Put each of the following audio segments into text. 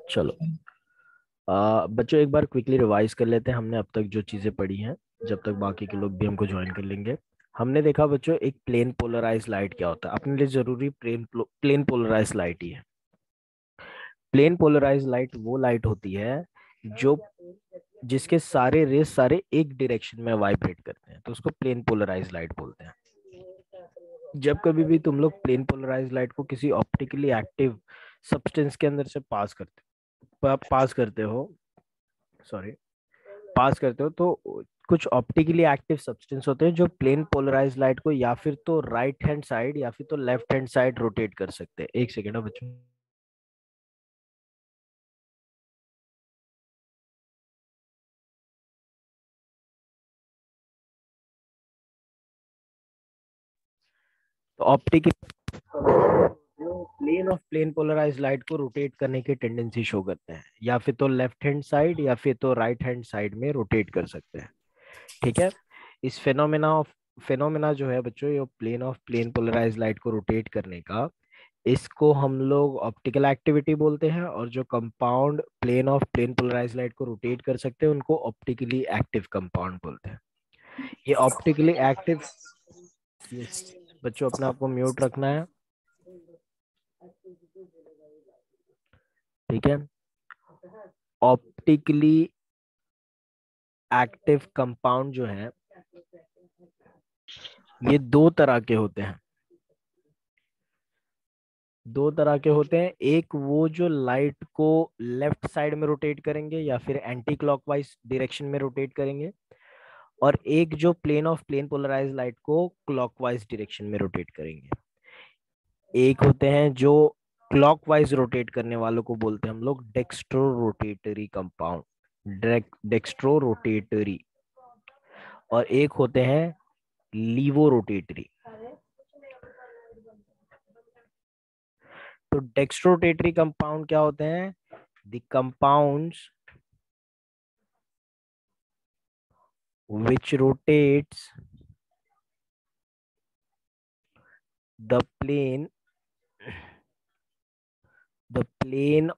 चलो बच्चों एक बार क्विकली रिवाइज कर लेते हैं हमने अब तक जो चीजें पढ़ी हैं, जब तक बाकी के लोग भी हमको ज्वाइन कर लेंगे। हमने देखा बच्चों एक प्लेन पोलराइज लाइट क्या होता है, अपने लिए जरूरी प्लेन पोलराइज लाइट ही है। प्लेन पोलराइज लाइट वो लाइट होती है जो जिसके सारे रेस सारे एक डायरेक्शन में वाइब्रेट करते हैं, तो उसको प्लेन पोलराइज लाइट बोलते हैं। जब कभी भी तुम लोग प्लेन पोलराइज लाइट को किसी ऑप्टिकली एक्टिव सब्सटेंस के अंदर से पास करते हो, सॉरी, पास करते हो, तो कुछ ऑप्टिकली एक्टिव सब्सटेंस होते हैं जो प्लेन पोलराइज लाइट को या फिर तो राइट हैंड साइड या फिर तो लेफ्ट हैंड साइड रोटेट कर सकते हैं। एक सेकेंड बच्चों। तो optically plane of plane polarise light को रोटेट करने की टेंडेंसी शो करते हैं, या फिर तो लेफ्ट हैंड साइड या फिर तो राइट हैंड साइड में रोटेट कर सकते हैं। ठीक है। इस फेनोमेना जो है बच्चों, ये plane of plane polarise light को रोटेट करने का, इसको हम लोग ऑप्टिकल एक्टिविटी बोलते हैं। और जो compound plane of plane polarise light को रोटेट कर सकते हैं उनको ऑप्टिकली एक्टिव कंपाउंड बोलते हैं। ये ऑप्टिकली एक्टिव, बच्चों अपने आप को म्यूट रखना है। ठीक है। ऑप्टिकली एक्टिव कंपाउंड जो है ये दो तरह के होते हैं। दो तरह के होते हैं, एक वो जो लाइट को लेफ्ट साइड में रोटेट करेंगे या फिर एंटी क्लॉकवाइज डायरेक्शन में रोटेट करेंगे, और एक जो plane of plane polarise light को क्लॉकवाइज डायरेक्शन में रोटेट करेंगे। एक होते हैं जो क्लॉकवाइज रोटेट करने वालों को बोलते हैं हम लोग dextro rotatory compound, dextro rotatory. और एक होते हैं लीवो रोटेटरी। तो डेक्स्ट्रो रोटेटरी कंपाउंड क्या होते हैं? The compounds which rotates the plane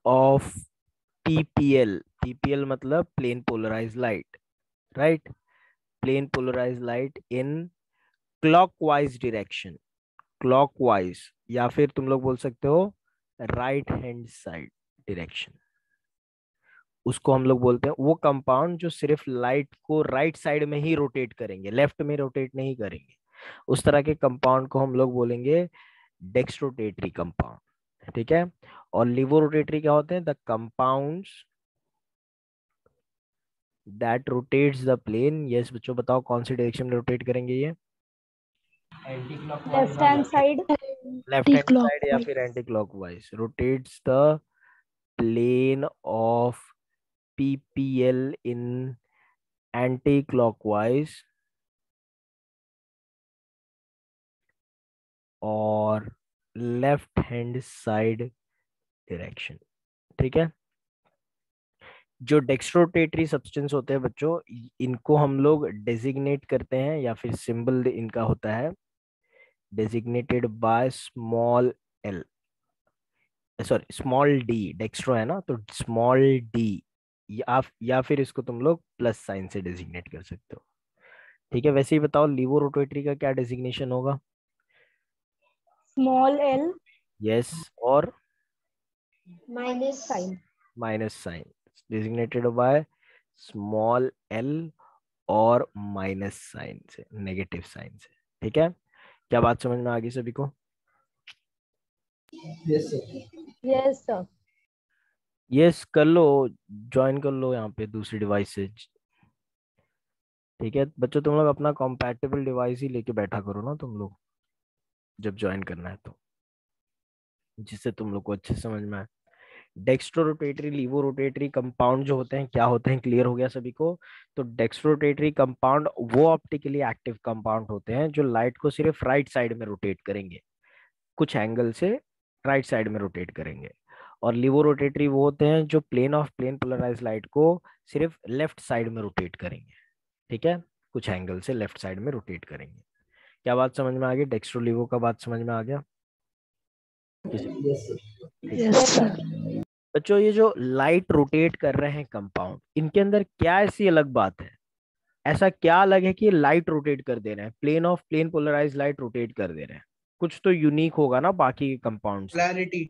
of PPL। PPL मतलब plane polarise light, right? Plane polarise light in clockwise direction, clockwise, या फिर तुम लोग बोल सकते हो राइट हैंड साइड डायरेक्शन। उसको हम लोग बोलते हैं वो कंपाउंड जो सिर्फ लाइट को राइट साइड में ही रोटेट करेंगे, लेफ्ट में रोटेट नहीं करेंगे। उस तरह के कंपाउंड को हम लोग बोलेंगे डेक्स्ट्रोटेटरी कंपाउंड। ठीक है। और लिवोरोटेटरी क्या होते हैं? The compounds that rotates the plane. Yes बच्चों बताओ कौन सी डायरेक्शन में रोटेट करेंगे ये? एंटी क्लॉकवाइज लेफ्ट और hand side. Left hand side या फिर anti clockwise. Rotates the plane of PPL in anti-clockwise और लेफ्ट हैंड साइड डायरेक्शन। ठीक है। जो डेक्स्ट्रोटेटरी सब्सटेंस होते हैं बच्चों, इनको हम लोग डेजिग्नेट करते हैं या फिर सिंबल इनका होता है designated by small L, sorry small D. Dextro है ना, तो स्मॉल डी, या फिर इसको तुम लोग प्लस साइन से डेजिग्नेट कर सकते हो। ठीक है। वैसे ही बताओ लीवो रोटेटरी का क्या डेजिग्नेशन होगा? Small L yes. और minus sign. Minus sign, designated by small L और माइनस साइन से, नेगेटिव साइन से। ठीक है। क्या बात समझ में आ गई सभी को? Yes sir. Yes sir. Yes कर लो, ज्वाइन कर लो यहाँ पे दूसरी डिवाइस से। ठीक है बच्चों, तुम लोग अपना कॉम्पैटिबल डिवाइस ही लेके बैठा करो ना तुम लोग, जब ज्वाइन करना है तो, जिससे तुम लोग को अच्छे से समझ में आए। Dextro rotatory levo rotatory compound जो होते हैं क्या होते हैं, क्लियर हो गया सभी को? तो डेक्स्ट्रो रोटेटरी कंपाउंड वो ऑप्टिकली एक्टिव कंपाउंड होते हैं जो लाइट को सिर्फ राइट साइड में रोटेट करेंगे, कुछ एंगल से राइट साइड में रोटेट करेंगे। और लिवो रोटेटरी वो होते हैं जो plane of plane polarise light को सिर्फ लेफ्ट साइड में रोटेट करेंगे। ठीक है। कुछ एंगल से लेफ्ट साइड में रोटेट करेंगे। क्या बात समझ में आ गई? डेक्स्ट्रो लिवो का बात समझ में आ गया? किसी यस सर। किसी Yes, sir. बच्चों ये जो लाइट रोटेट कर रहे हैं कंपाउंड, इनके अंदर क्या ऐसी अलग बात है? ऐसा क्या अलग है कि लाइट रोटेट कर दे रहे हैं? प्लेन पोलराइज लाइट रोटेट कर दे रहे हैं, कुछ तो यूनिक होगा ना बाकी के कंपाउंड से। पोलैरिटी।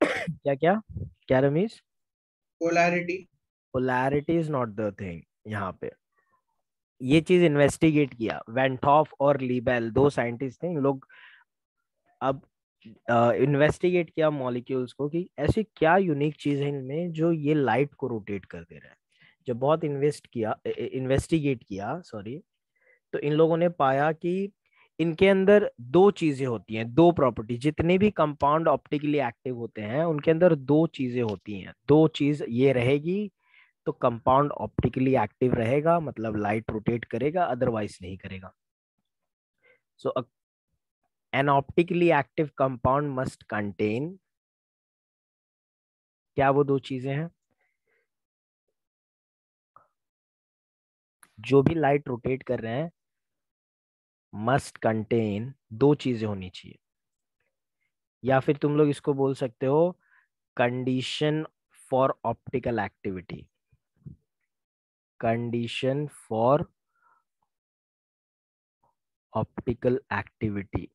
क्या क्या क्या Rameez? Polarity. Polarity is not the thing यहाँ पे। ये चीज इन्वेस्टिगेट किया वेंटॉफ और लीबेल, दो साइंटिस्ट थे इन लोग। अब इन्वेस्टिगेट किया मॉलिक्यूल्स को कि ऐसी क्या यूनिक चीज है इनमें जो ये लाइट को रोटेट कर दे रहा है। जब बहुत इन्वेस्टिगेट किया सॉरी, तो इन लोगों ने पाया कि इनके अंदर दो चीजें होती हैं, दो प्रॉपर्टी। जितने भी कंपाउंड ऑप्टिकली एक्टिव होते हैं उनके अंदर दो चीजें होती हैं, दो चीज ये रहेगी तो कंपाउंड ऑप्टिकली एक्टिव रहेगा, मतलब लाइट रोटेट करेगा, अदरवाइज नहीं करेगा। So an optically active compound must contain, क्या वो दो चीजें हैं? जो भी लाइट रोटेट कर रहे हैं मस्ट कंटेन, दो चीजें होनी चाहिए। या फिर तुम लोग इसको बोल सकते हो condition for optical activity, condition for optical activity.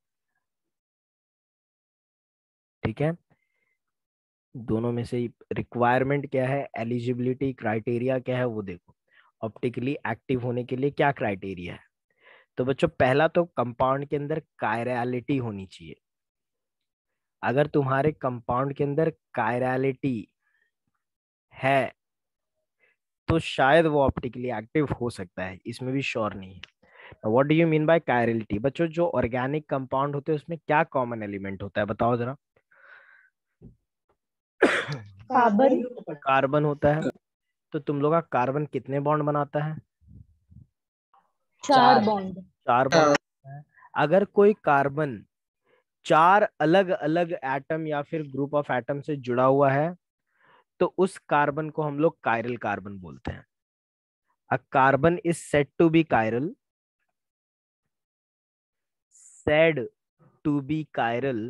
ठीक है, दोनों में से रिक्वायरमेंट क्या है, एलिजिबिलिटी क्राइटेरिया क्या है वो देखो। ऑप्टिकली एक्टिव होने के लिए क्या क्राइटेरिया है? तो बच्चों पहला तो कंपाउंड के अंदर कायरलिटी होनी चाहिए। अगर तुम्हारे कंपाउंड के अंदर कायरलिटी है तो शायद वो ऑप्टिकली एक्टिव हो सकता है, इसमें भी श्योर नहीं है। What do you mean by chirality? बच्चों जो ऑर्गेनिक कंपाउंड होते हैं उसमें क्या कॉमन एलिमेंट होता है, बताओ जरा। Carbon. कार्बन होता है। तो तुम लोग का कार्बन कितने बॉन्ड बनाता है? 4 bond. चार बॉन्ड बनाता है। अगर कोई कार्बन चार अलग अलग एटम या फिर ग्रुप ऑफ एटम से जुड़ा हुआ है तो उस कार्बन को हम लोग कायरल कार्बन बोलते हैं। A carbon is said to be chiral, said to be chiral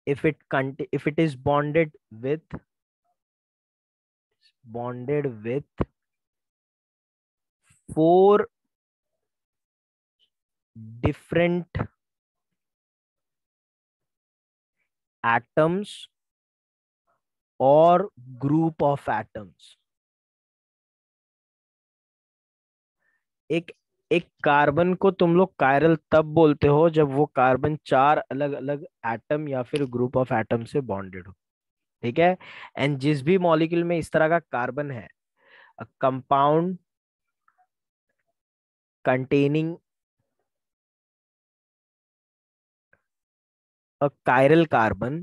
if it is bonded with four different atoms or group of atoms। एक एक कार्बन को तुम लोग कायरल तब बोलते हो जब वो कार्बन चार अलग अलग एटम या फिर ग्रुप ऑफ एटम से बॉन्डेड हो। ठीक है, एंड जिस भी मॉलिक्यूल में इस तरह का कार्बन है, a compound containing a chiral carbon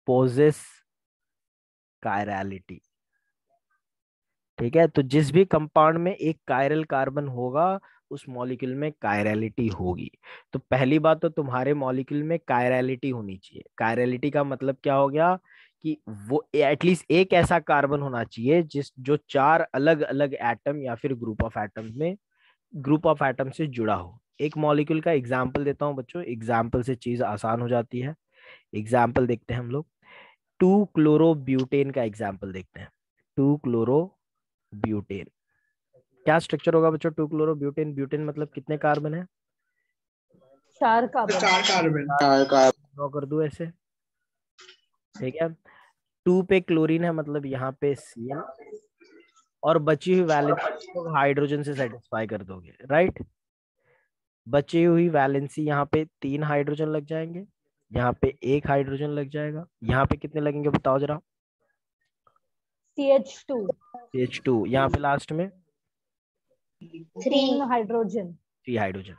possess chirality। ठीक है, तो जिस भी कंपाउंड में एक कायरल कार्बन होगा उस मॉलिक्यूल में कायरलिटी होगी। तो पहली बात तो तुम्हारे मॉलिक्यूल में कायरलिटी होनी चाहिए। कायरलिटी का मतलब क्या हो गया कि वो एटलीस्ट एक ऐसा कार्बन होना चाहिए जिस जो चार अलग अलग एटम या फिर ग्रुप ऑफ एटम से जुड़ा हो। एक मॉलिक्यूल का एग्जाम्पल देता हूँ बच्चों, एग्जाम्पल से चीज आसान हो जाती है। एग्जाम्पल देखते हैं हम लोग, टू क्लोरोब्यूटेन का एग्जाम्पल देखते हैं। टू क्लोरोब्यूटेन क्या स्ट्रक्चर होगा बच्चों? टू क्लोरोब्यूटेन, ब्यूटेन मतलब कितने कार्बन है? 4 carbon. 4 कार्बन। ड्रॉ कर दूं ऐसे। ठीक है, टू पे क्लोरीन है मतलब यहाँ पे Cl, और बची हुई वैलेंसी को हाइड्रोजन से सेटिस्फाई कर दोगे, राइट। बची हुई वैलेंसी यहाँ पे 3 हाइड्रोजन लग जाएंगे, यहाँ पे 1 हाइड्रोजन लग जाएगा, यहाँ पे कितने लगेंगे बताओ जरा? CH2. CH2, यहाँ पे लास्ट में 3 hydrogen. 3 हाइड्रोजन।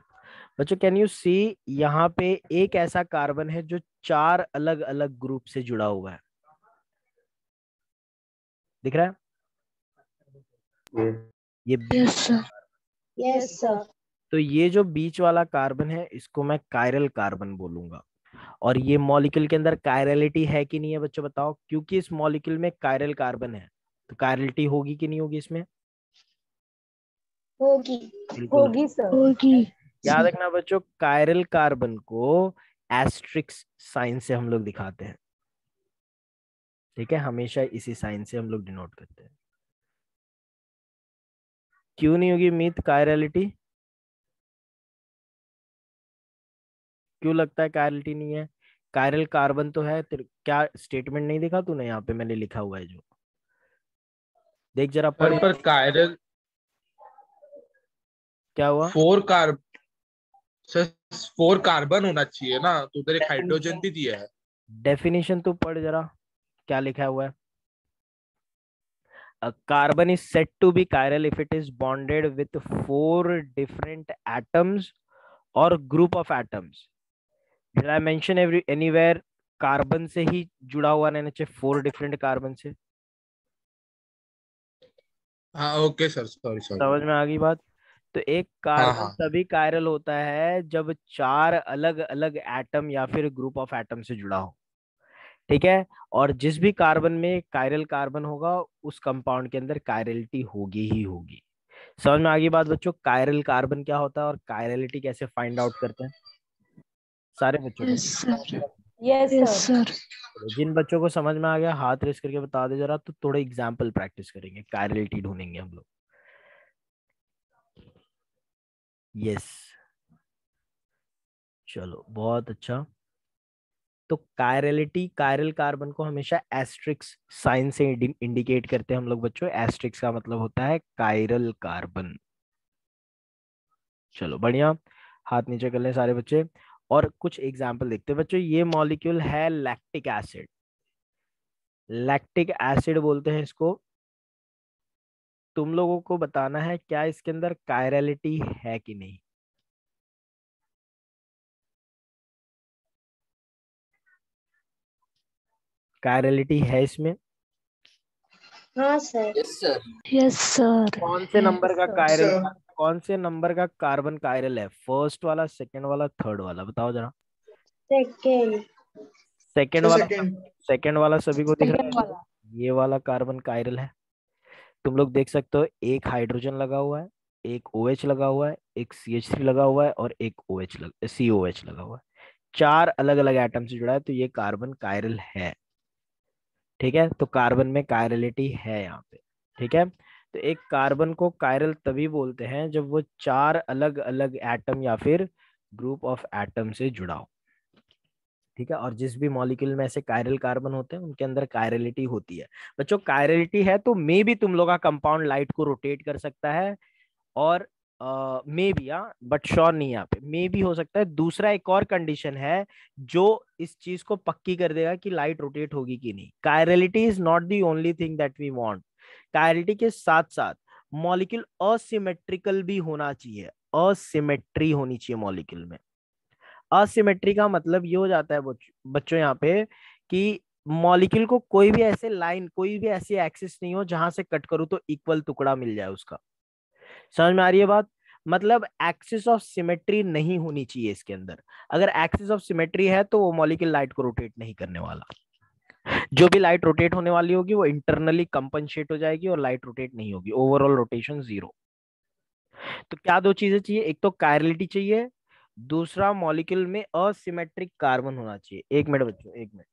बच्चों कैन यू सी यहाँ पे एक ऐसा कार्बन है जो चार अलग अलग ग्रुप से जुड़ा हुआ है, दिख रहा है? ये Yes, sir. Yes, sir. तो ये जो बीच वाला कार्बन है इसको मैं कायरल कार्बन बोलूंगा। और ये मॉलिक्यूल के अंदर कायरलिटी है कि नहीं है बच्चों बताओ? क्योंकि इस मॉलिक्यूल में कायरल कार्बन है तो कायरलिटी होगी कि नहीं होगी इसमें? होगी। बिल्कुल होगी सर। होगी। याद रखना बच्चों, कायरल कार्बन को एस्ट्रिक्स साइन से हम लोग दिखाते हैं। ठीक है, हमेशा इसी साइन से हम लोग डिनोट करते हैं। क्यों नहीं होगी मीत कायरलिटी? क्यों लगता है कायरलिटी नहीं है? कायरल कार्बन तो है तेरे, क्या स्टेटमेंट नहीं दिखा तूने? यहाँ पे मैंने लिखा हुआ है जो, देख जरा पढ़। पर कायरल क्या हुआ? 4 सर 4 कार्बन होना चाहिए ना, तो उधर एक हाइड्रोजन डेफिनेशन, भी दिया है। डेफिनेशन तो पढ़ जरा, क्या लिखा हुआ है? A carbon is said to be chiral if it is bonded with four different atoms or group of atoms. Did I mention anywhere carbon से ही जुड़ा हुआ रहना चाहिए, 4 डिफरेंट कार्बन से? हाँ ओके सर, सॉरी सॉरी। समझ में आ गई बात? तो एक हाँ कार्बन हाँ। तभी कायरल होता है जब 4 अलग अलग एटम या फिर ग्रुप ऑफ एटम से जुड़ा हो। ठीक है, और जिस भी कार्बन में कायरल कार्बन होगा उस कंपाउंड के अंदर कायरलिटी होगी ही होगी। समझ में आ गई बात बच्चों? कायरल कार्बन क्या होता है और कायरलिटी कैसे फाइंड आउट करते हैं सारे बच्चों को? Yes sir. Yes yes sir. Sir. चलो, जिन बच्चों को समझ में आ गया हाथ रेस करके बता दे जरा, तो थोड़ा एग्जाम्पल प्रैक्टिस करेंगे, कायरलिटी ढूंढेंगे हम लोग। यस, चलो बहुत अच्छा। तो कायरलिटी, कायरल कार्बन को हमेशा एस्ट्रिक्स साइन से इंडिकेट करते हैं हम लोग बच्चों। एस्ट्रिक्स का मतलब होता है कायरल कार्बन। चलो बढ़िया, हाथ नीचे कर लें सारे बच्चे। और कुछ एग्जाम्पल देखते हैं बच्चों। ये मॉलिक्यूल है लैक्टिक एसिड, लैक्टिक एसिड बोलते हैं इसको। तुम लोगों को बताना है क्या इसके अंदर कायरलिटी है कि नहीं। कायरलिटी है इसमें? हाँ sir. Yes sir. Yes sir. कौन से नंबर यस का सर। कायरल, कौन से नंबर का कार्बन कायरल है? फर्स्ट वाला, सेकंड वाला, थर्ड वाला, बताओ जरा। सेकेंड। सेकंड सर वाला सेकंड। सेकंड वाला सभी को दिख रहा सेकेंड है? वाला। ये वाला कार्बन कायरल है। तुम लोग देख सकते हो, एक हाइड्रोजन लगा हुआ है, एक OH लगा हुआ है, एक CH3 लगा हुआ है और एक COH लगा हुआ है। 4 अलग अलग एटम से जुड़ा है, तो ये कार्बन कायरल है। ठीक है, तो कार्बन में कायरलिटी है यहाँ पे। ठीक है, तो एक कार्बन को कायरल तभी बोलते हैं जब वो 4 अलग अलग एटम या फिर ग्रुप ऑफ एटम से जुड़ा हो। ठीक है, और जिस भी मॉलिक्यूल में ऐसे कायरल कार्बन होते हैं उनके अंदर कायरलिटी होती है। बच्चों कायरलिटी है तो मे भी तुम लोग का कंपाउंड लाइट को रोटेट कर सकता है, और मे बी, हाँ बट श्योर नहीं। यहाँ पे मे भी हो सकता है। दूसरा एक और कंडीशन है जो इस चीज को पक्की कर देगा कि लाइट रोटेट होगी कि नहीं। Chirality is not the only thing that we want. Chirality के साथ साथ मॉलिक्यूल असिमेट्रिकल भी होना चाहिए, असिमेट्री होनी चाहिए मॉलिक्यूल में। असिमेट्री का मतलब ये हो जाता है बच्चों यहाँ पे कि मॉलिक्यूल को कोई भी ऐसे लाइन, कोई भी ऐसी एक्सिस नहीं हो जहां से कट करूँ तो इक्वल टुकड़ा मिल जाए उसका। समझ में आ रही है बात? मतलब एक्सिस ऑफ सिमेट्री नहीं होनी चाहिए इसके अंदर। अगर एक्सिस ऑफ सिमेट्री है तो वो मॉलिक्यूल लाइट को रोटेट नहीं करने वाला। जो भी लाइट रोटेट होने वाली होगी वो इंटरनली कंपनसेट हो जाएगी और लाइट रोटेट नहीं होगी, ओवरऑल रोटेशन 0। तो क्या दो चीजें चाहिए? एक तो कायरलिटी चाहिए, दूसरा मॉलिक्यूल में असिमेट्रिक कार्बन होना चाहिए। 1 मिनट बच्चों, 1 मिनट।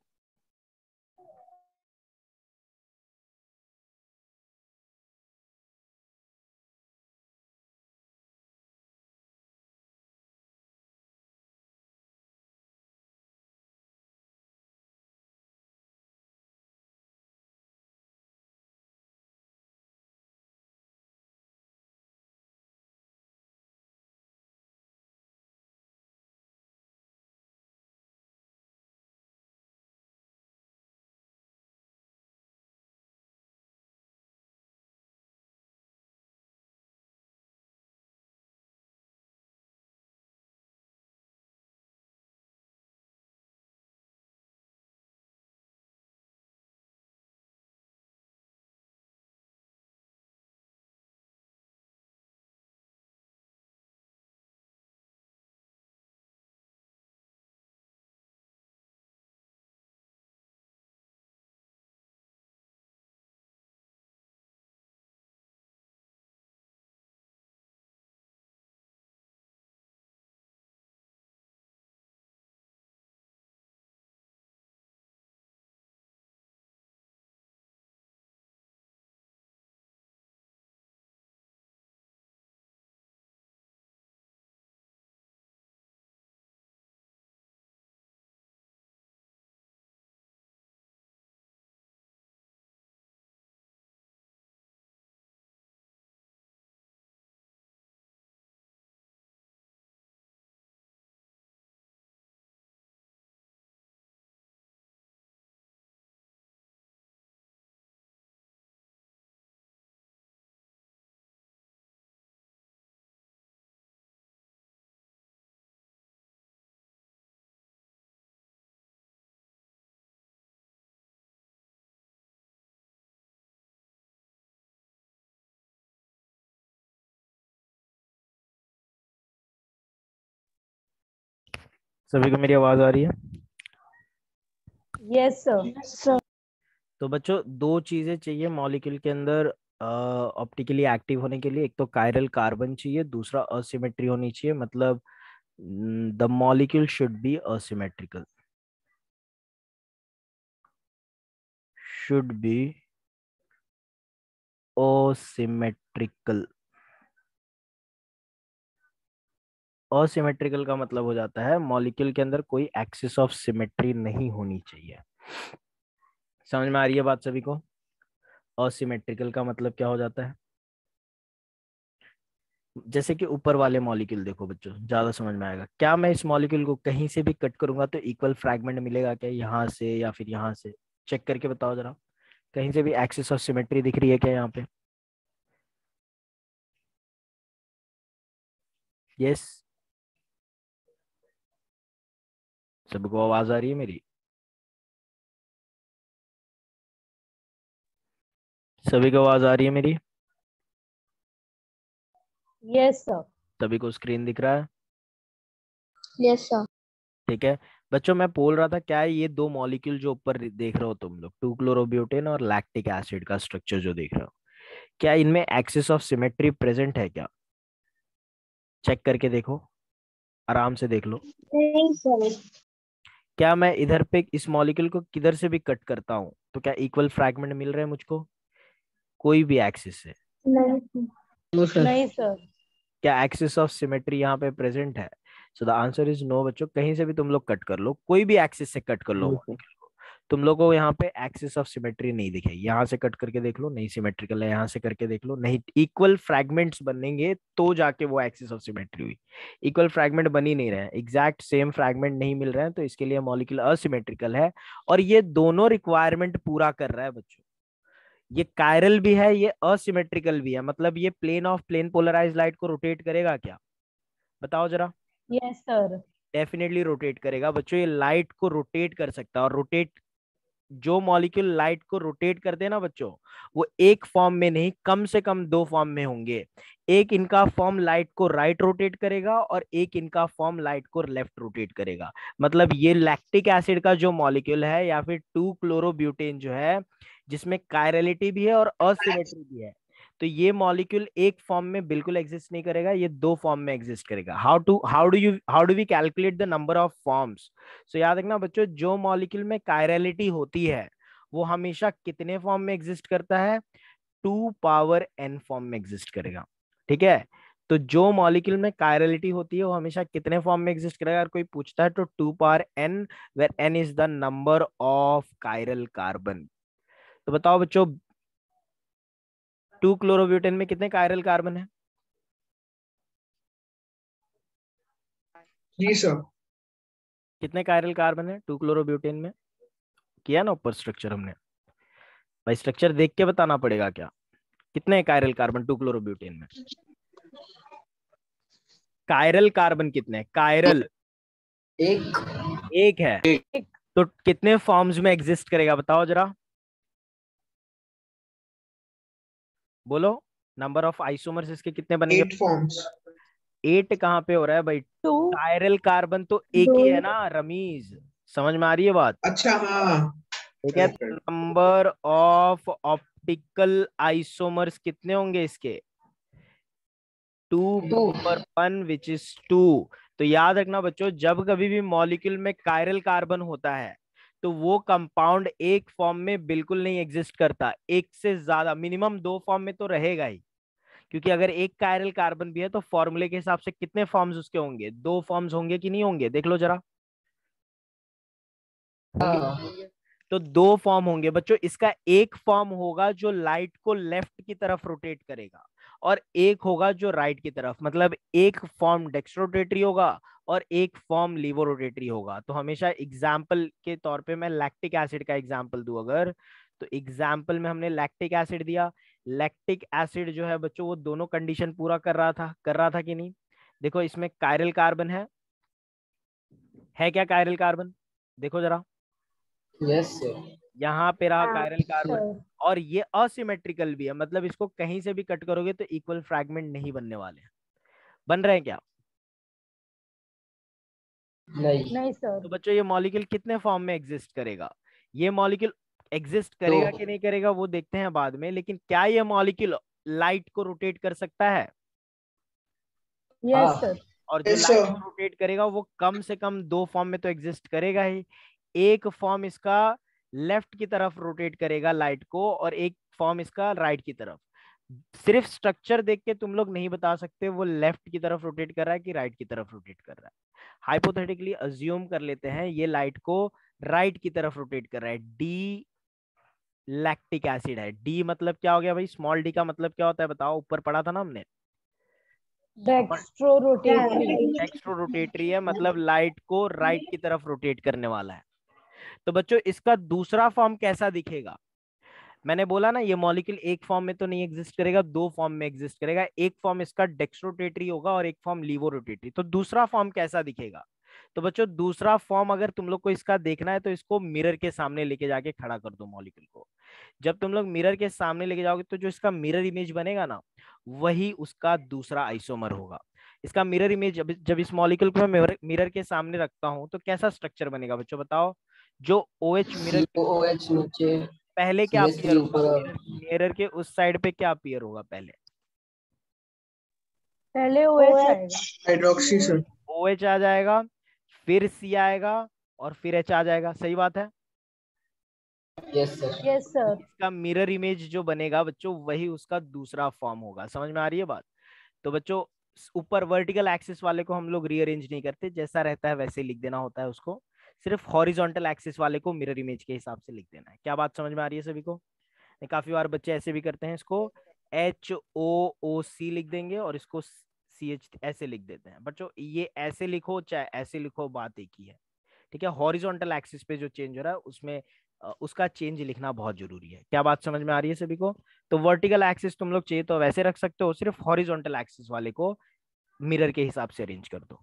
सभी को मेरी आवाज आ रही है? Yes sir. तो बच्चों दो चीजें चाहिए मॉलिक्यूल के अंदर ऑप्टिकली एक्टिव होने के लिए। एक तो कायरल कार्बन चाहिए, दूसरा असिमेट्री होनी चाहिए। मतलब the molecule should be asymmetrical, should be asymmetrical. Asymmetrical का मतलब हो जाता है मॉलिक्यूल के अंदर कोई एक्सिस ऑफ सिमेट्री नहीं होनी चाहिए। समझ में आ रही है बात सभी को? असिमेट्रिकल का मतलब क्या हो जाता है? जैसे कि ऊपर वाले मॉलिक्यूल देखो बच्चों, ज्यादा समझ में आएगा। क्या मैं इस मॉलिक्यूल को कहीं से भी कट करूंगा तो इक्वल फ्रैगमेंट मिलेगा क्या, यहाँ से या फिर यहाँ से? चेक करके बताओ जरा, कहीं से भी एक्सिस ऑफ सिमेट्री दिख रही है क्या यहाँ पे? यस, सबको आवाज आ रही है मेरी? सभी को आवाज आ रही है मेरी? Yes sir. सभी को स्क्रीन दिख रहा है? Yes sir. ठीक है बच्चों, मैं बोल रहा था क्या है, ये दो मॉलिक्यूल जो ऊपर देख रहे हो तुम लोग, 2-क्लोरोब्यूटेन और लैक्टिक एसिड का स्ट्रक्चर जो देख रहे हो, क्या इनमें एक्सिस ऑफ सिमेट्री प्रेजेंट है क्या? चेक करके देखो, आराम से देख लो। नहीं सर। क्या मैं इधर पे इस मॉलिक्यूल को किधर से भी कट करता हूँ तो क्या इक्वल फ्रैगमेंट मिल रहे हैं मुझको कोई भी एक्सिस से? नहीं नहीं सर। क्या एक्सिस ऑफ सिमेट्री यहाँ पे प्रेजेंट है? So the answer is no बच्चों। कहीं से भी तुम लोग कट कर लो, कोई भी एक्सिस से कट कर लो मॉलिक्यूल को, तुम लोगों को यहाँ पे एक्सिस ऑफ सिमेट्री नहीं दिखेगी। यहाँ से कट करके देख लो, नहीं सिमेट्रिकल है। यहाँ से करके देख लो, नहीं। इक्वल फ्रैगमेंट्स बनेंगे तो जाके वो एक्सिस ऑफ सिमेट्री हुई। इक्वल फ्रैगमेंट बन ही नहीं रहे हैं, एग्जैक्ट सेम फ्रैगमेंट नहीं मिल रहे हैं, तो इसके लिए मॉलिक्यूल असिमेट्रिकल है। और ये दोनों रिक्वायरमेंट पूरा कर रहा है बच्चों। ये कायरल भी है, ये असिमेट्रिकल भी है। मतलब ये plane of plane polarise light को रोटेट करेगा क्या, बताओ जरा? Yes sir. डेफिनेटली रोटेट करेगा बच्चों, ये लाइट को रोटेट कर सकता है। और रोटेट, जो मॉलिक्यूल लाइट को रोटेट करते हैं ना बच्चों, वो एक फॉर्म में नहीं, कम से कम दो फॉर्म में होंगे। एक इनका फॉर्म लाइट को राइट रोटेट करेगा और एक इनका फॉर्म लाइट को लेफ्ट रोटेट करेगा। मतलब ये लैक्टिक एसिड का जो मॉलिक्यूल है या फिर 2-क्लोरोब्यूटेन जो है, जिसमें कायरलिटी भी है और असिमेट्री भी है, तो ये मॉलिक्यूल एक फॉर्म में बिल्कुल एग्जिस्ट नहीं करेगा, ये दो फॉर्म में एग्जिस्ट करेगा। How do we calculate the number of forms? So याद रखना बच्चों, जो मॉलिक्यूल में कायरलिटी होती है वो हमेशा कितने फॉर्म में एग्जिस्ट करता है? 2 पावर n फॉर्म में एग्जिस्ट करेगा। ठीक है, तो जो मॉलिक्यूल में कायरलिटी होती है वो हमेशा कितने फॉर्म में एग्जिस्ट करेगा? अगर कोई पूछता है तो 2 power n, where n is the number of chiral carbon. तो बताओ बच्चों, 2-क्लोरोब्यूटेन में कितने कायरल कार्बन है? जी सर। कितने कायरल कार्बन है 2-क्लोरोब्यूटेन में? किया ना ऊपर स्ट्रक्चर हमने? भाई स्ट्रक्चर देख के बताना पड़ेगा क्या, कितने कायरल कार्बन 2-क्लोरोब्यूटेन में? कायरल कार्बन कितने? कायरल एक है। तो कितने फॉर्म्स में एग्जिस्ट करेगा बताओ जरा, बोलो। नंबर ऑफ आइसोमर्स इसके कितने बनेंगे? 8 फॉर्म्स। 8 कहाँ पे हो रहा है भाई? 2। कायरल कार्बन तो एक दो। ही है ना रमीज, समझ में आ रही है बात? अच्छा हाँ। ठीक है, correct correct. Number of optical isomers कितने होंगे इसके? 2/1 विच इज 2। तो याद रखना बच्चों, जब कभी भी मॉलिक्यूल में कायरल कार्बन होता है तो वो कंपाउंड एक फॉर्म में बिल्कुल नहीं एग्जिस्ट करता, एक से ज्यादा, मिनिमम दो फॉर्म में तो रहेगा ही। क्योंकि अगर एक कायरल कार्बन भी है तो फॉर्मूले के हिसाब से कितने फॉर्म्स उसके होंगे? दो फॉर्म्स होंगे कि नहीं होंगे, देख लो जरा। होंगे कि नहीं होंगे? तो दो फॉर्म होंगे बच्चों। इसका एक फॉर्म होगा जो लाइट को लेफ्ट की तरफ रोटेट करेगा और एक होगा जो राइट की तरफ। मतलब एक फॉर्म डेक्स्ट्रोरोटेटरी होगा और एक फॉर्म लीवो रोटेटरी होगा। तो हमेशा एग्जाम्पल के तौर पे मैं लैक्टिक एसिड का एग्जाम्पल दूं अगर, तो एग्जाम्पल में हमने लैक्टिक एसिड दिया। लैक्टिक एसिड जो है बच्चों वो दोनों कंडीशन पूरा कर रहा था कि नहीं? देखो इसमें कायरल कार्बन है क्या कायरल कार्बन? देखो जरा, यस सर। यहाँ पे रहा हाँ कायरल कार्बन। सर। और ये असिमेट्रिकल भी है, मतलब इसको कहीं से भी कट करोगे तो इक्वल फ्रैगमेंट नहीं बनने वाले हैं। बन रहे हैं क्या? नहीं नहीं सर। तो बच्चों ये मॉलिक्यूल कितने फॉर्म में एग्जिस्ट करेगा? ये मॉलिक्यूल एग्जिस्ट करेगा कि नहीं करेगा वो देखते हैं बाद में, लेकिन क्या ये मॉलिक्यूल लाइट को रोटेट कर सकता है? यस हाँ सर। और जो लाइट को रोटेट करेगा वो कम से कम दो फॉर्म में तो एग्जिस्ट करेगा ही। एक फॉर्म इसका लेफ्ट की तरफ रोटेट करेगा लाइट को, और एक फॉर्म इसका राइट की तरफ। सिर्फ स्ट्रक्चर देख के तुम लोग नहीं बता सकते वो लेफ्ट की तरफ रोटेट कर रहा है कि राइट की तरफ रोटेट कर रहा है। हाइपोथेटिकली अज्यूम कर लेते हैं ये लाइट को राइट की तरफ रोटेट कर रहा है। डी लैक्टिक एसिड है। डी मतलब क्या हो गया भाई? स्मॉल डी का मतलब क्या होता है बताओ? ऊपर पढ़ा था ना हमने। Dextro rotatory. डेक्स्ट्रो रोटेटरी है, मतलब लाइट को राइट की तरफ रोटेट करने वाला है। तो बच्चों इसका दूसरा फॉर्म कैसा दिखेगा? मैंने बोला ना ये मॉलिक्यूल एक फॉर्म में तो नहीं एग्जिस्ट करेगा, दो फॉर्म में एग्जिस्ट करेगा। एक फॉर्म इसका डेक्स्ट्रोरोटेटरी होगा और एक फॉर्म लीवोरोटेटरी। तो दूसरा फॉर्म कैसा दिखेगा? तो बच्चों दूसरा फॉर्म अगर तुम लोग को इसका देखना है तो इसको मिरर के सामने लेके जाके खड़ा कर दो मॉलिक्यूल को। जब तुम लोग मिरर के सामने लेके जाओगे तो जो इसका मिरर इमेज बनेगा ना, वही उसका दूसरा आइसोमर होगा। इसका मिरर इमेज जब इस मॉलिक्यूल को मैं मिरर के सामने रखता हूं तो कैसा स्ट्रक्चर बनेगा बच्चों बताओ? जो OH मिरर COOH नीचे, पहले क्या अपीयर CH3 होगा? ऊपर। मिरर के उस साइड पे क्या अपीयर होगा पहले? पहले OH आएगा। Hydroxy sir. OH आ जाएगा, फिर C आएगा और फिर H आ जाएगा। सही बात है? Yes sir. Yes sir. इसका मिरर इमेज जो बनेगा बच्चों वही उसका दूसरा फॉर्म होगा। समझ में आ रही है बात? तो बच्चों ऊपर वर्टिकल एक्सिस वाले को हम लोग रीअरेंज नहीं करते, जैसा रहता है वैसे लिख देना होता है उसको। सिर्फ हॉरिजॉन्टल एक्सिस वाले को मिरर इमेज के हिसाब से लिख देना है। क्या बात समझ में आ रही है सभी को? काफी बार बच्चे ऐसे भी करते हैं, इसको HOOC लिख देंगे और इसको CH ऐसे लिख देते हैं। बच्चों ये ऐसे लिखो चाहे ऐसे लिखो, बात एक ही है। ठीक है? हॉरिजॉन्टल एक्सिस पे जो चेंज हो रहा है उसमें उसका चेंज लिखना बहुत जरूरी है। क्या बात समझ में आ रही है सभी को? तो वर्टिकल एक्सिस तुम लोग चाहिए तो वैसे रख सकते हो, सिर्फ हॉरिजॉन्टल एक्सिस वाले को मिरर के हिसाब से अरेंज कर दो।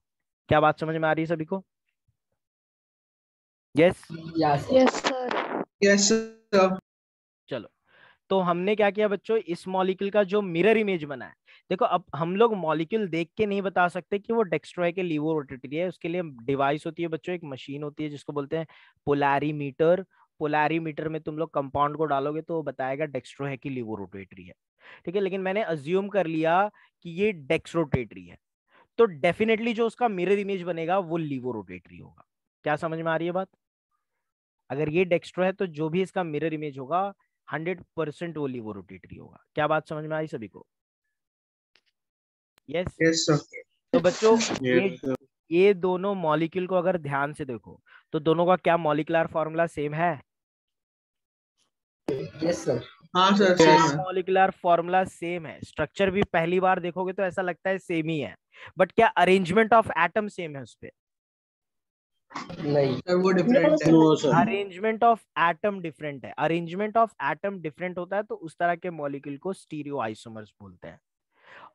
क्या बात समझ में आ रही है सभी को? Yes? Yes yes sir. Yes sir. चलो, तो हमने क्या किया बच्चों? इस मॉलिक्यूल का जो मिरर इमेज बना है, देखो अब हम लोग मॉलिक्यूल देख के नहीं बता सकते कि वो डेक्स्ट्रो है कि लीवोरोटेटरी है। उसके लिए डिवाइस होती है बच्चों, एक मशीन होती है जिसको बोलते हैं पोलैरीमीटर। पोलैरीमीटर में तुम लोग कंपाउंड को डालोगे तो वो बताएगा डेक्स्ट्रो है कि लीवोरोटेटरी है। ठीक है? लेकिन मैंने अज्यूम कर लिया कि ये डेक्स्ट्रोटेटरी है, तो डेफिनेटली जो उसका मिरर इमेज बनेगा वो लीवोरोटेटरी होगा। क्या समझ में आ रही है बात? अगर ये डेक्स्ट्रो है तो जो भी इसका मिरर इमेज होगा 100% वो लीवोरोटेटरी होगा। क्या बात समझ में आई सभी को? यस? Yes sir. तो बच्चों ये यस सर। ये दोनों मॉलिक्यूल को अगर ध्यान से देखो तो दोनों का क्या मॉलिक्यूलर फॉर्मूला सेम है? Yes sir. हाँ सर सेम है। मॉलिक्यूलर फॉर्मूला सेम है। स्ट्रक्चर भी पहली बार देखोगे तो ऐसा लगता है सेम ही है, बट क्या अरेंजमेंट ऑफ एटम सेम है उस पे? नहीं सर वो डिफरेंट है। No sir. Arrangement of atom different है। अरेंजमेंट ऑफ एटम डिफरेंट होता है तो उस तरह के मॉलिक्यूल को स्टीरियो आइसोमर्स बोलते हैं।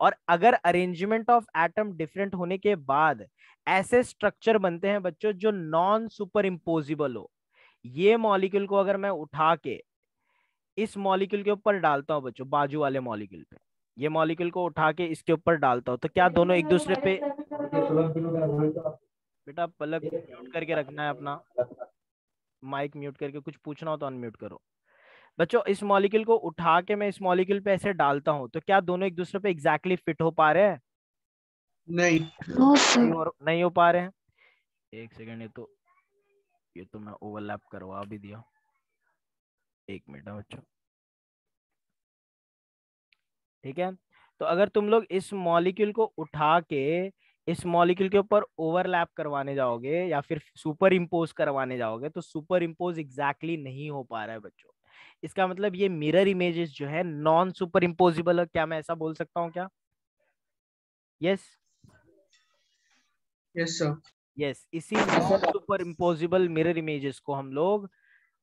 और अगर अरेंजमेंट ऑफ एटम डिफरेंट होने के बाद ऐसे स्ट्रक्चर बनते हैं बच्चों जो नॉन सुपर इम्पोजिबल हो, ये मॉलिक्यूल को अगर मैं उठा के इस मॉलिक्यूल के ऊपर डालता हूं बच्चों, बाजू वाले मॉलिक्यूल पे, ये मॉलिक्यूल को उठा के इसके ऊपर डालता हूं, तो क्या दोनों एक दूसरे पे? बेटा पलक म्यूट करके रखना है अपना, माइक म्यूट करके, कुछ पूछना हो तो अनम्यूट करो। बच्चों इस मॉलिक्यूल को उठा के मैं इस मॉलिक्यूल पे ऐसे डालता हूं तो क्या दोनों एक दूसरे पे एग्जैक्टली फिट हो पा रहे हैं? नहीं। No sir. नहीं हो पा रहे हैं। एक सेकेंड, ये तो मैं ओवरलैप करवा भी दिया। एक मिनट बच्चों। ठीक है? तो अगर तुम लोग इस मॉलिक्यूल को उठा के इस मॉलिक्यूल के ऊपर ओवरलैप करवाने जाओगे या फिर सुपर इम्पोज करवाने जाओगे तो सुपर इम्पोज एग्जैक्टली नहीं हो पा रहा है बच्चों। इसका मतलब ये मिरर इमेजेस जो है नॉन सुपर इम्पोजिबल है। क्या मैं ऐसा बोल सकता हूँ क्या? यस? Yes sir. यस, इसी non super imposable mirror images को हम लोग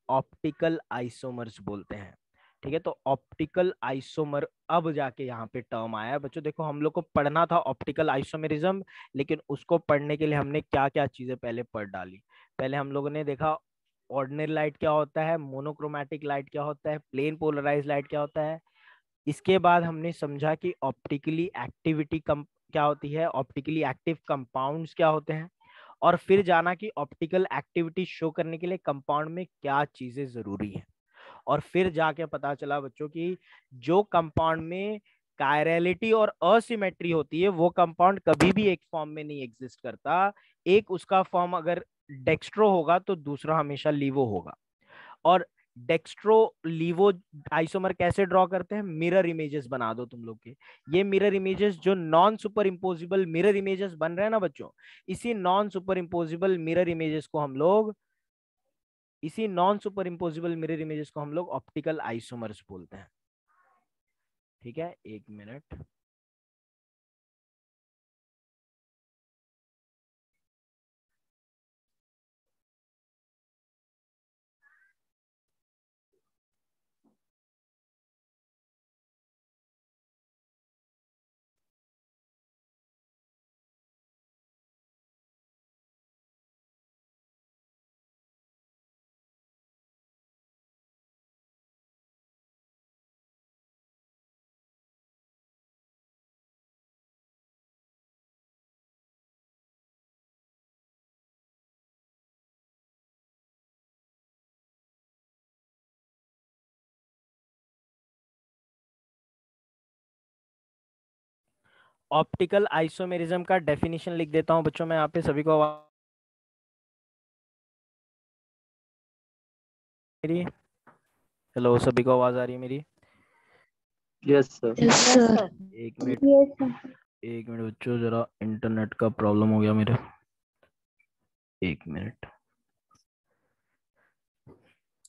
ऑप्टिकल आइसोमर्स बोलते हैं। ठीक है? तो ऑप्टिकल आइसोमर अब जाके यहाँ पे टर्म आया है बच्चों। देखो हम लोग को पढ़ना था ऑप्टिकल आइसोमेरिज्म, लेकिन उसको पढ़ने के लिए हमने क्या क्या चीजें पहले पढ़ डाली। पहले हम लोगों ने देखा ऑर्डिनरी लाइट क्या होता है, मोनोक्रोमैटिक लाइट क्या होता है, प्लेन पोलराइज लाइट क्या होता है। इसके बाद हमने समझा कि ऑप्टिकली एक्टिविटी कम क्या होती है, ऑप्टिकली एक्टिव कंपाउंड्स क्या होते हैं। और फिर जाना कि ऑप्टिकल एक्टिविटी शो करने के लिए कंपाउंड में क्या चीजें जरूरी है, और फिर जाके पता चला बच्चों की जो कंपाउंड में कायरलिटी और असिमेट्री होती है वो कंपाउंड कभी भी एक फॉर्म में नहीं एग्जिस्ट करता। एक उसका फॉर्म अगर डेक्स्ट्रो होगा तो दूसरा हमेशा लीवो होगा। और डेक्स्ट्रो लीवो आइसोमर कैसे ड्रॉ करते हैं, मिरर इमेजेस बना दो तुम लोग के। ये मिरर इमेजेस जो non super imposable mirror images बन रहे हैं ना बच्चों, इसी non super imposable mirror images को हम लोग ऑप्टिकल आइसोमर्स बोलते हैं। ठीक है, एक मिनट। ऑप्टिकल आइसोमेरिज्म का डेफिनेशन लिख देता हूं बच्चों मैं यहाँ पे, सभी को मेरी, हेलो, सभी को आवाज आ रही है मेरी? Yes sir. Yes sir. एक मिनट, यस सर। एक मिनट बच्चों, जरा इंटरनेट का प्रॉब्लम हो गया मेरे, एक मिनट।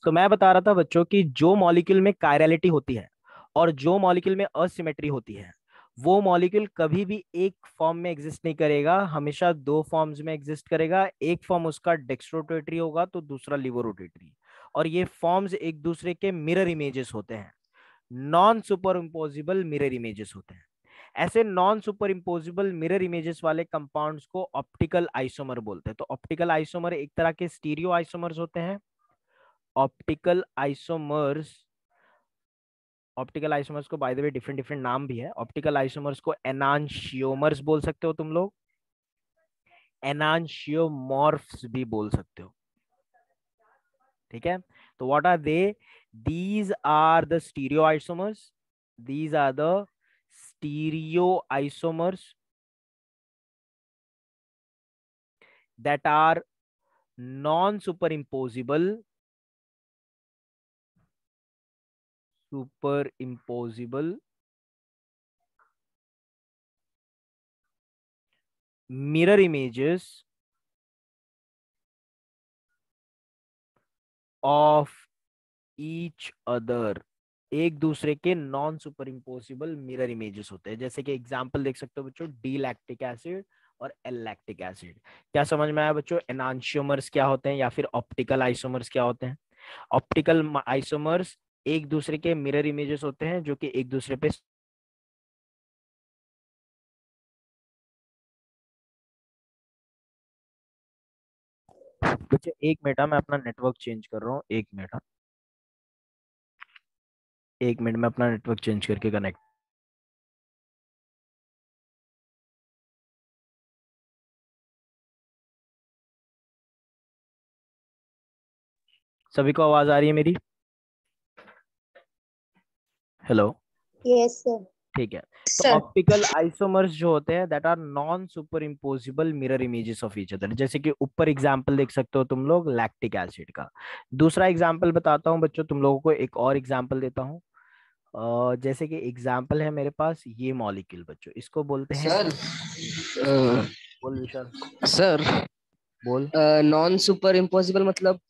तो मैं बता रहा था बच्चों कि जो मॉलिक्यूल में कायरलिटी होती है और जो मॉलिक्यूल में असिमेट्री होती है वो मॉलिक्यूल कभी भी एक फॉर्म में एग्जिस्ट नहीं करेगा, हमेशा दो फॉर्म्स में एग्जिस्ट करेगा। एक फॉर्म उसका डेक्स्ट्रोरोटेटरी होगा तो दूसरा लिवोरोटेटरी, और ये फॉर्म्स एक दूसरे के मिरर इमेजेस होते हैं, non super imposable mirror images होते हैं। ऐसे non super imposable mirror images वाले कंपाउंड्स को ऑप्टिकल आइसोमर बोलते हैं। तो ऑप्टिकल आइसोमर एक तरह के स्टीरियो आइसोमर्स होते हैं। ऑप्टिकल आइसोमर्स को by the way different different नाम भी है। ऑप्टिकल आइसोमर्स को एनांशियोमर्स बोल सकते हो तुम लोग, एनांशियोमॉर्फ्स भी बोल सकते हो। ठीक है, तो what are they? These are the stereoisomers, these are the stereoisomers that are non-superimposable mirror images of each other। एक दूसरे के non super impossible mirror images होते हैं। जैसे कि एग्जांपल देख सकते हो बच्चों, डी लैक्टिक एसिड और एल लैक्टिक एसिड। क्या समझ में आया बच्चों? एनांशियोमर्स क्या होते हैं या फिर ऑप्टिकल आइसोमर्स क्या होते हैं? ऑप्टिकल आइसोमर्स एक दूसरे के मिरर इमेजेस होते हैं जो कि एक दूसरे पे बच्चे एक मिनट, मैं अपना नेटवर्क चेंज कर रहा हूँ, एक मिनट, एक मिनट में अपना नेटवर्क चेंज करके कनेक्ट। सभी को आवाज आ रही है मेरी? Hello, yes sir. ठीक है। तो ऑप्टिकल आइसोमर्स जो होते हैं that are non super imposable mirror images of each other. जैसे कि ऊपर एग्जांपल देख सकते हो तुम लोग लैक्टिक एसिड का। दूसरा एग्जांपल बताता हूँ बच्चों तुम लोगों को, एक और एग्जांपल देता हूँ। जैसे कि एग्जांपल है मेरे पास ये मॉलिक्यूल बच्चों, इसको बोलते हैं सर बोल विशाल, सर बोल। नॉन सुपर इम्पॉसिबल मतलब?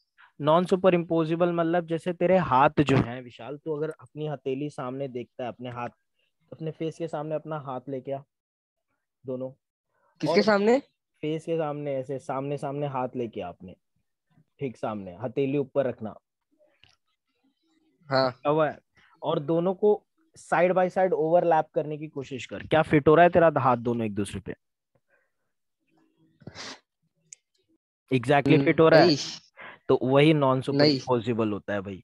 नॉन सुपर इम्पोजिबल मतलब जैसे तेरे हाथ जो है विशाल, तो अगर अपनी हथेली सामने देखता है, अपने हाथ, अपने फेस के सामने अपना हाथ लेके आ दोनों, किसके और सामने? फेस के सामने ऐसे सामने सामने हाथ लेके आ अपने, ठीक सामने, हथेली ऊपर रखना, हाँ रखा हुआ है, और दोनों को साइड बाय साइड ओवरलैप करने की कोशिश कर। क्या फिट हो रहा है तेरा हाथ दोनों एक दूसरे पे? एग्जैक्टली फिट हो रहा है? नहीं तो वही नॉन सुपर नहीं। इम्पॉसिबल होता है भाई।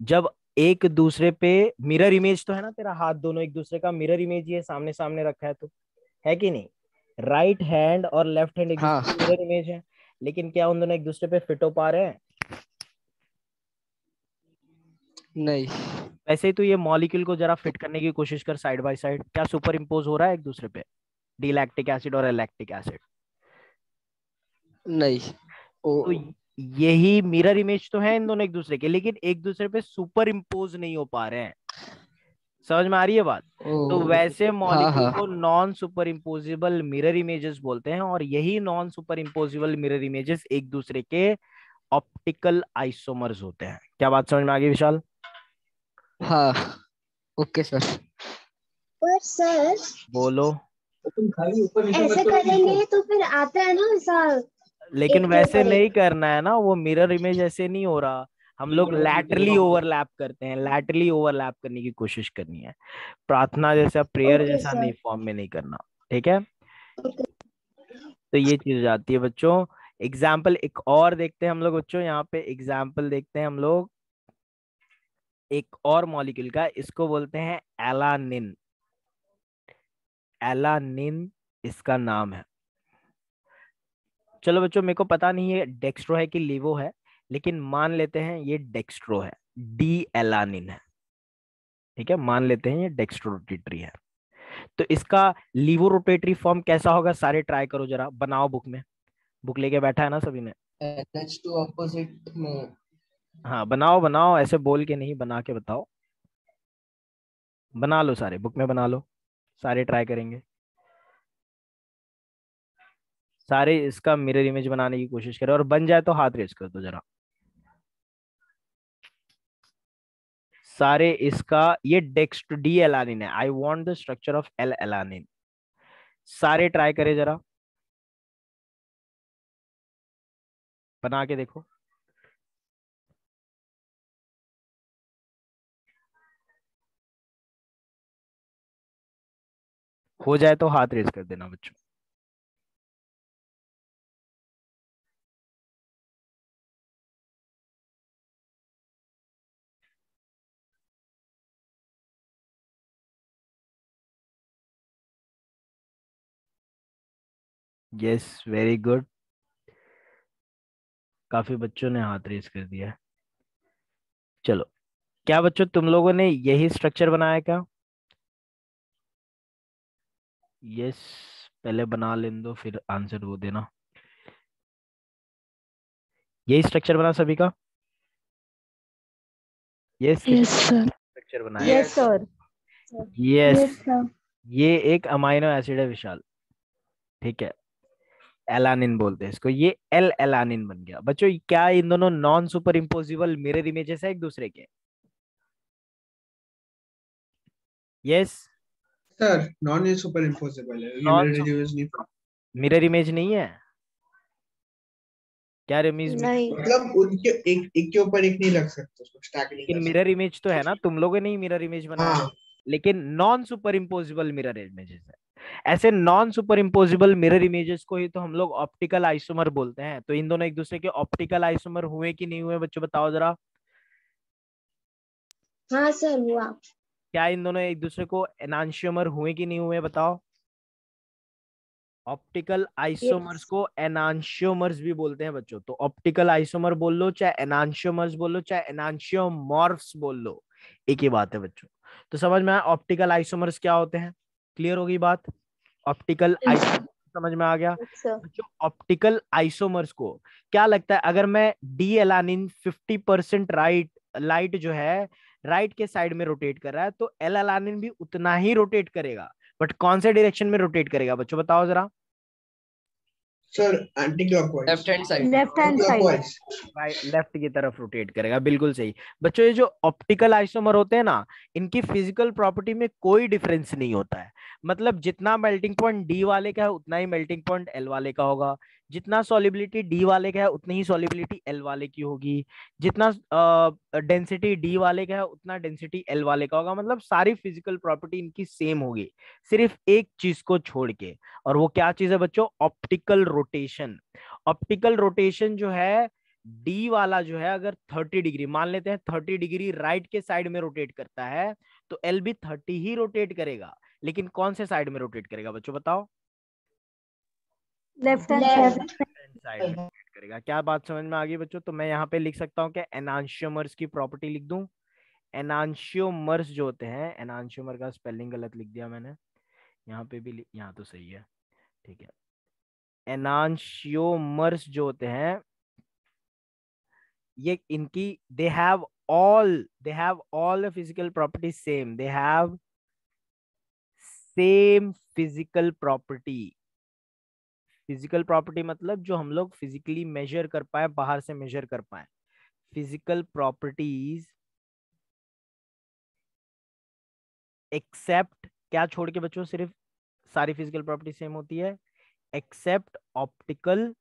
जब एक दूसरे पे मिरर इमेज तो है ना, तेरा हाथ दोनों एक दूसरे का मिरर इमेज ही है, सामने सामने रखा है तो, है कि नहीं? राइट हैंड और लेफ्ट हैंड एक दूसरे हाँ की मिरर इमेज है। लेकिन क्या उन दोनों एक दूसरे पे फिट हो पा रहे हैं? नहीं। वैसे ही तो ये मॉलिक्यूल को जरा फिट करने की कोशिश कर साइड बाय साइड, क्या सुपर इम्पोज हो रहा है एक दूसरे पे? डी लैक्टिक एसिड और एल लैक्टिक एसिड। नहीं। ओ। तो यही मिरर इमेज तो है इन दोनों एक दूसरे के, लेकिन एक दूसरे पे सुपर इम्पोज नहीं हो पा रहे हैं। समझ में आ रही है बात? तो ओ। वैसे हाँ मॉलिक्यूल हाँ। को non super imposable mirror images बोलते हैं, और यही non super imposable mirror images एक दूसरे के ऑप्टिकल आइसोमर्स होते हैं। क्या बात समझ में आ गई विशाल? हाँ। Okay sir. पर सर बोलो। ऐसे करेंगे तो फिर आता है ना ऐसा, लेकिन एक के वैसे ऊपर नहीं एक। करना है ना, वो मिरर इमेज ऐसे नहीं हो रहा। हम लोग लैटरली ओवरलैप करते हैं, लैटरली ओवरलैप करने की कोशिश करनी है। प्रार्थना जैसा, प्रेयर ओके जैसा नहीं, सर। फॉर्म में नहीं करना। ठीक है? तो ये चीज हो जाती है बच्चों। एग्जाम्पल एक और देखते हैं हम लोग बच्चों, यहाँ पे एग्जाम्पल देखते हैं हम लोग एक और मॉलिक्यूल का, इसको बोलते हैं एलानिन। एलानिन इसका नाम है। चलो बच्चों, मेरे को पता नहीं है डेक्स्ट्रो है कि लीवो है, लेकिन मान लेते हैं ये डेक्स्ट्रो है, डी एलानिन है। ठीक है, मान लेते हैं ये डेक्स्ट्रो रोटेटरी है। तो इसका लीवो रोटेटरी फॉर्म कैसा होगा? सारे ट्राई करो जरा, बनाओ बुक में। बुक लेके बैठा है ना सभी ने? NH2 ऑपोजिट में। हाँ बनाओ बनाओ, ऐसे बोल के नहीं, बना के बताओ। बना लो सारे, बुक में बना लो। सारे ट्राई करेंगे। सारे इसका मिरर इमेज बनाने की कोशिश करें, और बन जाए तो हाथ रेस कर दो जरा। सारे इसका, ये डेक्स्ट डी एलानिन है, I want the structure of L alanine. सारे ट्राई करें जरा, बना के देखो। हो जाए तो हाथ रेस कर देना बच्चों। Yes, very good. काफी बच्चों ने हाथ रेस कर दिया है। चलो, क्या बच्चों तुम लोगों ने यही स्ट्रक्चर बनाया क्या? यस, पहले बना लेने दो फिर आंसर वो देना। यही स्ट्रक्चर बना सभी का? यस, यस किसने सर। स्ट्रक्चर बनाया? Yes sir. Yes, yes sir. ये एक अमाइनो एसिड है विशाल। ठीक है, एलानिन बोलते हैं इसको, ये एल एलानिन बन गया बच्चों। क्या इन दोनों non super imposable mirror images है एक दूसरे के? यस। सर नॉन ये सुपर इम्पोसिबल है, ये नॉन मेरे रिव्यूज नहीं पढ़ा। मिरर इमेज नहीं है क्या रमीज? नहीं। मतलब उनके एक के ऊपर एक नहीं रख सकते, उसको स्टैक नहीं लेकिन कर मिरर सकते। इमेज तो है ना, तुम लोगों ने ही मिरर इमेज बनाया। हाँ लेकिन non super imposable mirror images है। ऐसे non super imposable mirror images को ही तो हम लोग ऑप्टिकल आइसोमर बोलते हैं। तो इन दोनों एक दूसरे के ऑप्टिकल आइसोमर हुए कि नहीं हुए बच्चों, बताओ जरा। हाँ सर हुआ। क्या इन दोनों एक दूसरे को एनांशियोमर हुए कि नहीं हुए, बताओ। Optical isomers yes. को एनांशियोमर्स भी बोलते हैं बच्चों। तो ऑप्टिकल आइसोमर बोल लो, चाहे एनांशियोमर्स बोल लो, चाहे एनांशियोमॉर्फ्स बोल लो, एक ही बात है बच्चों। तो समझ में आया ऑप्टिकल आइसोमर्स क्या होते हैं? क्लियर होगी बात? ऑप्टिकल आइसोमर समझ में आ गया सर। बच्चों। ऑप्टिकल आइसोमर्स को क्या लगता है, अगर मैं डी एलानिन 50% राइट, लाइट जो है राइट के साइड में रोटेट कर रहा है, तो एल एलानिन भी उतना ही रोटेट करेगा। बट कौन से डायरेक्शन में रोटेट करेगा बच्चों, बताओ जरा। Sir, anti clockwise. Left hand side. Left hand side. Clockwise. Right, left की तरफ रोटेट करेगा, बिल्कुल सही। बच्चों ये जो ऑप्टिकल आइसोमर होते हैं ना, इनकी फिजिकल प्रॉपर्टी में कोई डिफरेंस नहीं होता है। मतलब जितना मेल्टिंग पॉइंट डी वाले का है उतना ही मेल्टिंग पॉइंट एल वाले का होगा। जितना सॉलिबिलिटी डी वाले का है उतनी ही सॉलिबिलिटी एल वाले की होगी। जितना डेंसिटी डी वाले का है उतना डेंसिटी एल वाले का होगा। मतलब सारी फिजिकल प्रॉपर्टी इनकी सेम होगी, सिर्फ एक चीज को छोड़ के। और वो क्या चीज है बच्चों? Optical rotation. ऑप्टिकल रोटेशन जो है, डी वाला जो है अगर 30 डिग्री मान लेते हैं, 30 डिग्री राइट के साइड में रोटेट करता है, तो एल भी 30 ही रोटेट करेगा। लेकिन कौन से साइड में रोटेट करेगा बच्चों, बताओ। Left hand left. Side. Side में करेगा। क्या बात समझ में आ गई बच्चों? तो मैं यहाँ पे लिख सकता हूँ कि एनांशियोमर्स की प्रॉपर्टी लिख दूं। एनांशियोमर्स जो होते हैं, एनांशियोमर का स्पेलिंग गलत लिख दिया मैंने, यहाँ पे भी यहाँ तो सही है, ठीक है। एनांशियोमर्स जो होते हैं ये इनकी they have all physical property same, they have same physical property. Physical property मतलब जो हम लोग फिजिकली मेजर कर पाए, बाहर से मेजर कर पाए, फिजिकल प्रॉपर्टीज एक्सेप्ट, क्या छोड़ के बच्चों? सिर्फ सारी फिजिकल प्रॉपर्टी सेम होती है एक्सेप्ट ऑप्टिकल